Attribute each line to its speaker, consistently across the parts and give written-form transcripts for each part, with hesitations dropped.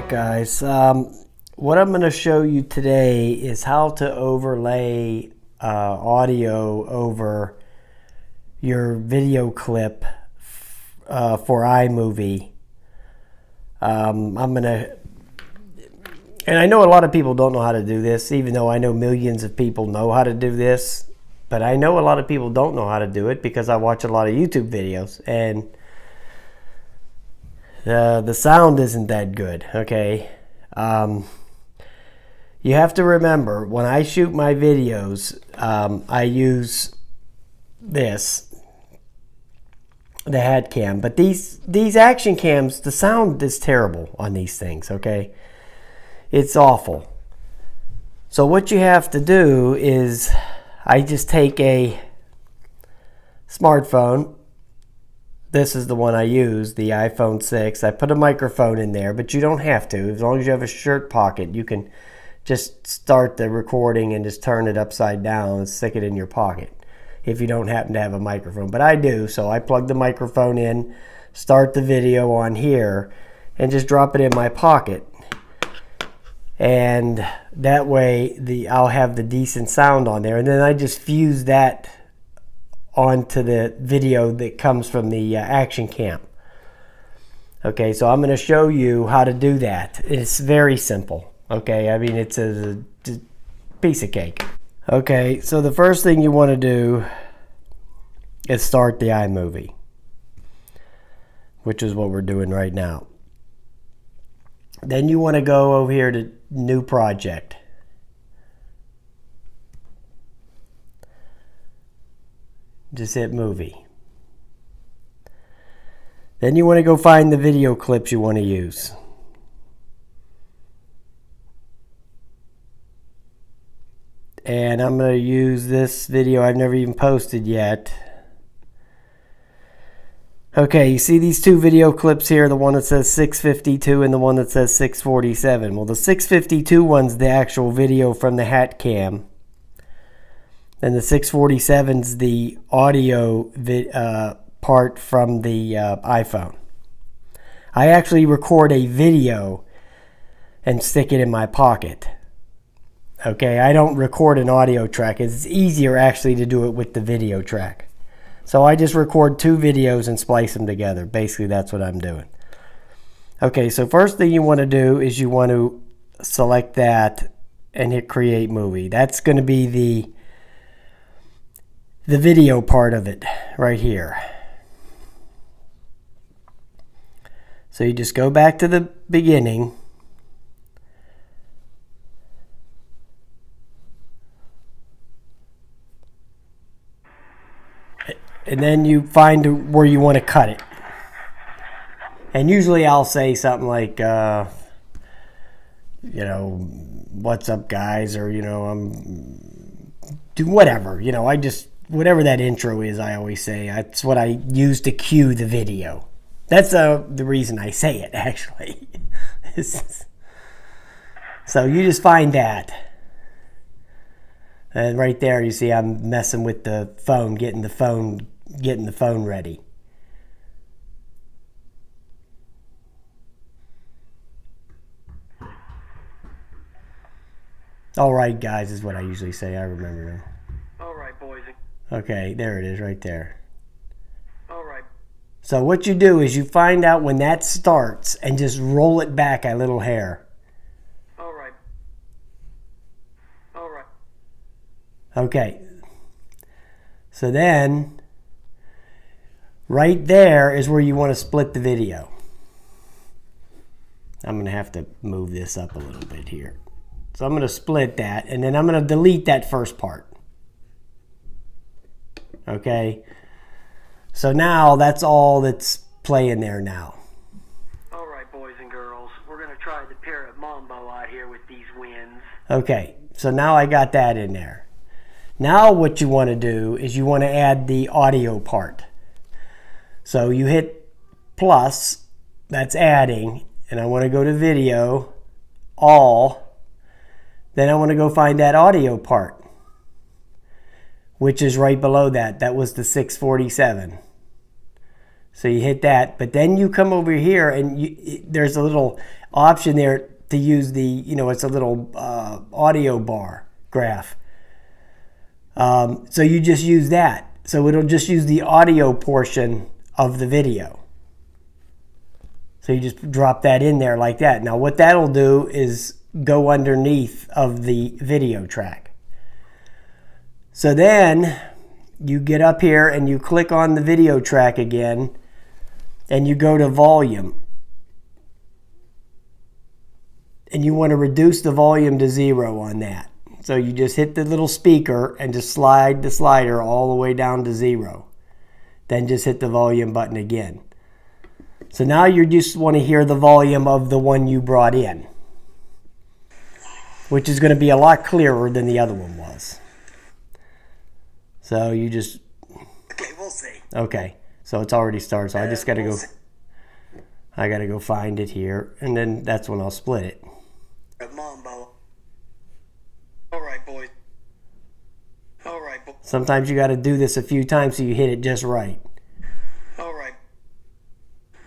Speaker 1: Alright guys, what I'm going to show you today is how to overlay audio over your video clip for iMovie. And I know a lot of people don't know how to do this, even though I know millions of people know how to do this. But I know a lot of people don't know how to do it because I watch a lot of YouTube videos and the sound isn't that good, okay? You have to remember, when I shoot my videos, I use this, the head cam. But these action cams, the sound is terrible on these things, okay? It's awful. So what you have to do is, I just take a smartphone. This is the one I use, the iPhone 6. I put a microphone in there, but you don't have to. As long as you have a shirt pocket, you can just start the recording and just turn it upside down and stick it in your pocket if you don't happen to have a microphone. But I do, so I plug the microphone in, start the video on here, and just drop it in my pocket. And that way I'll have the decent sound on there. And then I just fuse that onto the video that comes from the action cam. Okay, so I'm going to show you how to do that. It's very simple. Okay, I mean, it's a piece of cake. Okay, so the first thing you want to do is start the iMovie, which is what we're doing right now. Then you want to go over here to New Project. Just hit Movie. Then you want to go find the video clips you want to use. And I'm going to use this video I've never even posted yet. Okay, you see these two video clips here, the one that says 652 and the one that says 647. Well, the 652 one's the actual video from the hat cam. And the 647's the audio part from the iPhone. I actually record a video and stick it in my pocket. Okay, I don't record an audio track. It's easier actually to do it with the video track. So I just record two videos and splice them together. Basically, that's what I'm doing. Okay, so first thing you want to do is you want to select that and hit Create Movie. That's going to be the video part of it right here. So you just go back to the beginning. And then you find where you want to cut it. And usually I'll say something like, you know, what's up guys, or, you know, do whatever, you know, whatever that intro is, I always say. That's what I use to cue the video. That's the reason I say it, actually. So you just find that. And right there, you see I'm messing with the phone, getting the phone ready. All right, guys, is what I usually say. I remember now.
Speaker 2: All right, boys.
Speaker 1: Okay, there it is right there.
Speaker 2: All right.
Speaker 1: So what you do is you find out when that starts and just roll it back a little hair.
Speaker 2: All right. All right.
Speaker 1: Okay. So then, right there is where you want to split the video. I'm going to have to move this up a little bit here. So I'm going to split that, and then I'm going to delete that first part. Okay? So now that's all that's playing there now.
Speaker 2: All right, boys and girls. We're going to try the parrot mambo out here with these winds.
Speaker 1: Okay, so now I got that in there. Now what you want to do is you want to add the audio part. So you hit plus, that's adding, and I want to go to video, all. Then I want to go find that audio part, which is right below that. That was the 647. So you hit that, but then you come over here and there's a little option there to use the, it's a little audio bar graph. So you just use that. So it'll just use the audio portion of the video. So you just drop that in there like that. Now what that'll do is go underneath of the video track. So then you get up here and you click on the video track again and you go to volume. And you want to reduce the volume to 0 on that. So you just hit the little speaker and just slide the slider all the way down to 0. Then just hit the volume button again. So now you just want to hear the volume of the one you brought in, which is going to be a lot clearer than the other one was. So you just...
Speaker 2: Okay, we'll see.
Speaker 1: Okay, so it's already started. So I just got to go... I got to go find it here, and then that's when I'll split it.
Speaker 2: Mambo. All right, boys. All right, boys.
Speaker 1: Sometimes you got to do this a few times so you hit it just right.
Speaker 2: All right.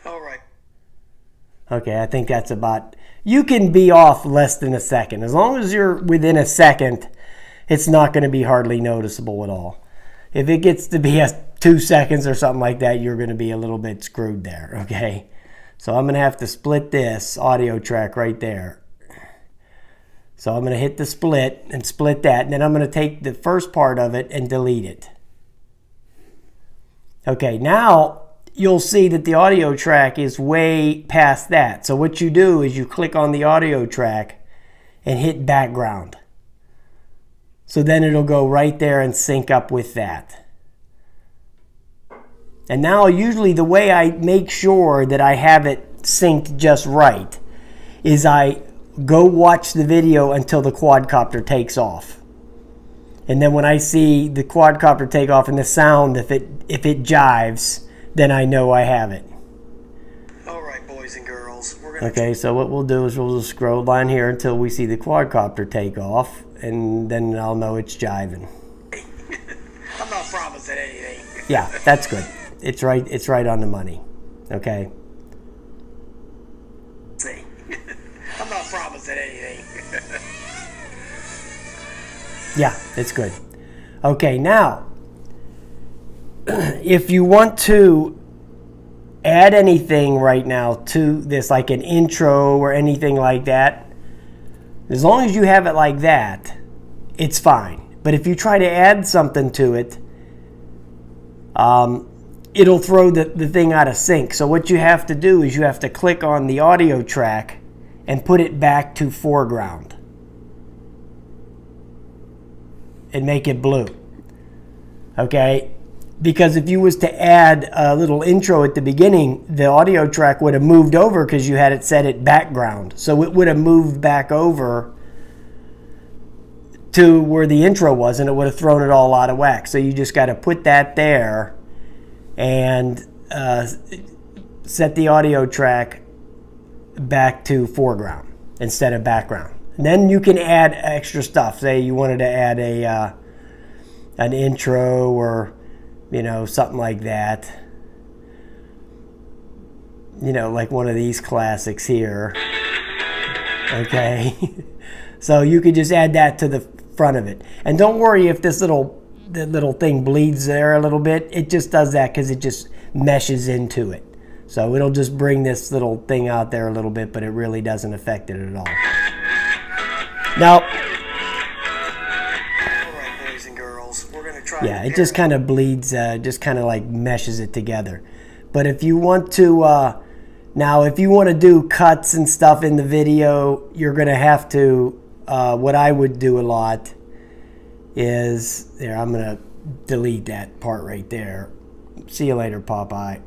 Speaker 2: All right.
Speaker 1: Okay, I think that's about... You can be off less than a second. As long as you're within a second, it's not going to be hardly noticeable at all. If it gets to be 2 seconds or something like that, you're going to be a little bit screwed there, okay? So I'm going to have to split this audio track right there. So I'm going to hit the split and split that, and then I'm going to take the first part of it and delete it. Okay, now you'll see that the audio track is way past that. So what you do is you click on the audio track and hit background. So then it'll go right there and sync up with that. And now usually the way I make sure that I have it synced just right is I go watch the video until the quadcopter takes off. And then when I see the quadcopter take off and the sound, if it jives, then I know I have it.
Speaker 2: All right, boys and girls. We're gonna...
Speaker 1: Okay, so what we'll do is we'll just scroll down here until we see the quadcopter take off, and then I'll know it's jiving.
Speaker 2: I'm not promising anything.
Speaker 1: Yeah, that's good. It's right on the money. Okay.
Speaker 2: See. I'm not promising anything.
Speaker 1: Yeah, it's good. Okay, now, if you want to add anything right now to this, like an intro or anything like that, as long as you have it like that, it's fine. But if you try to add something to it, it'll throw the thing out of sync. So what you have to do is you have to click on the audio track and put it back to foreground and make it blue. Okay? Because if you was to add a little intro at the beginning, the audio track would have moved over because you had it set at background. So it would have moved back over to where the intro was, and it would have thrown it all out of whack. So you just got to put that there and set the audio track back to foreground instead of background. And then you can add extra stuff. Say you wanted to add an intro or something like that. Like one of these classics here. Okay. So you could just add that to the front of it. And don't worry if the little thing bleeds there a little bit. It just does that because it just meshes into it. So it'll just bring this little thing out there a little bit, but it really doesn't affect it at all. Now,
Speaker 2: All right, boys and girls. We're gonna try.
Speaker 1: yeah, it just kind of bleeds, just kind of like meshes it together. But if you want to, now if you want to do cuts and stuff in the video, you're gonna have to. What I would do a lot is there. I'm gonna delete that part right there. See you later, Popeye.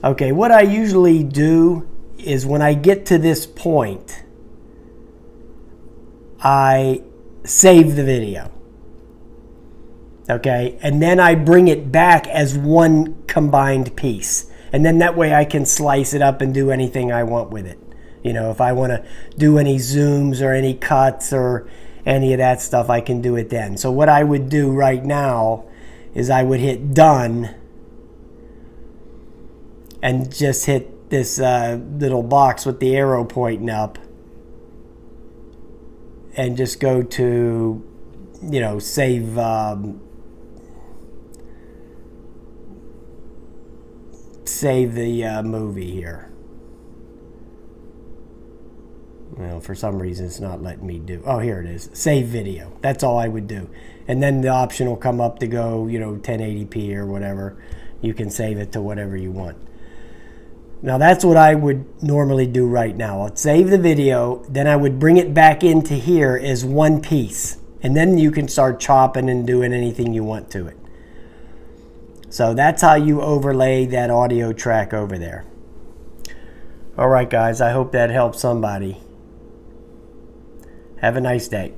Speaker 1: Okay, what I usually do is when I get to this point, I save the video. Okay, and then I bring it back as one combined piece. And then that way I can slice it up and do anything I want with it. If I want to do any zooms or any cuts or any of that stuff, I can do it then. So what I would do right now is I would hit done. and just hit this little box with the arrow pointing up and just go to, you know, save save the movie here. Well, for some reason it's not letting me do. Oh, here it is. Save video. That's all I would do. And then the option will come up to go, you know, 1080p or whatever. You can save it to whatever you want. Now that's what I would normally do right now. I'd save the video, then I would bring it back into here as one piece. And then you can start chopping and doing anything you want to it. So that's how you overlay that audio track over there. All right, guys, I hope that helps somebody. Have a nice day.